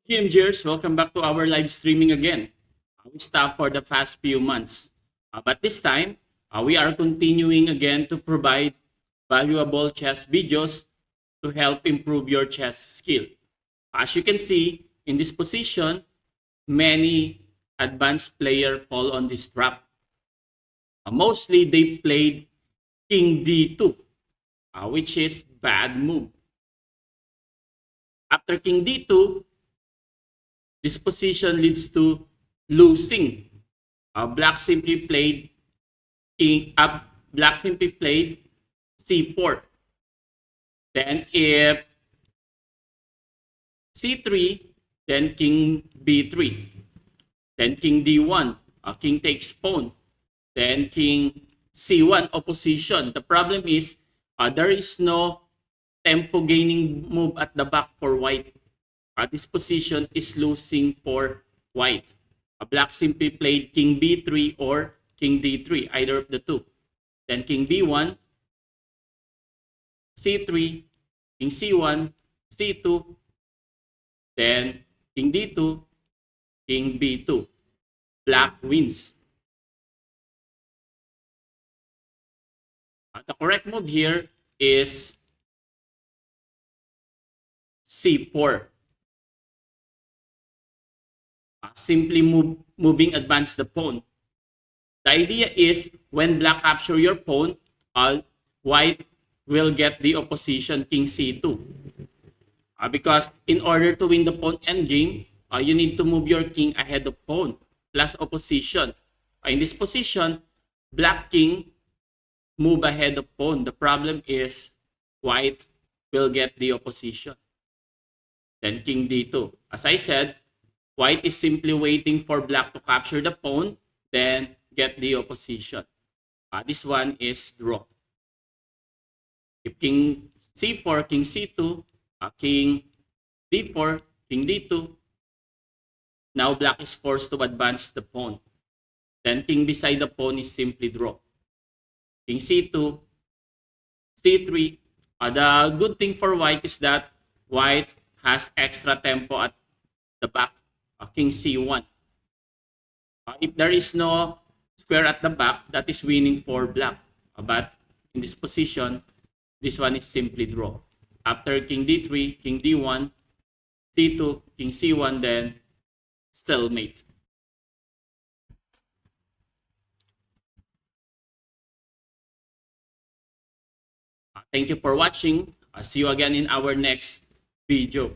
GMGers, welcome back to our live streaming again. We stopped for the past few months. But this time, we are continuing again to provide valuable chess videos to help improve your chess skill. As you can see, in this position, many advanced players fall on this trap. Mostly they played King D2, which is bad move. After King D2, this position leads to losing. Black simply played king up. Black simply played c4. Then if c3, then king b3. Then king d1. King takes pawn. Then king c1 opposition. The problem is there is no tempo gaining move at the back for white. This position is losing for white. Black simply played king b3 or king d3, either of the two. Then king b1, c3, king c1, c2, then king d2, king b2. Black wins. The correct move here is c4. Simply moving advance the pawn. The idea is when black capture your pawn, white will get the opposition king c2. Because in order to win the pawn endgame, you need to move your king ahead of pawn plus opposition. In this position, black king move ahead of pawn. The problem is white will get the opposition. Then king d2. As I said, white is simply waiting for black to capture the pawn, then get the opposition. This one is draw. If king c4, king c2, king d4, king d2, now black is forced to advance the pawn. Then king beside the pawn is simply draw. King c2, c3. The good thing for white is that white has extra tempo at the back. King c1. If there is no square at the back, that is winning for black. But in this position, this one is simply draw. After king d3, king d1, c2, king c1, then stalemate. Thank you for watching. See you again in our next video.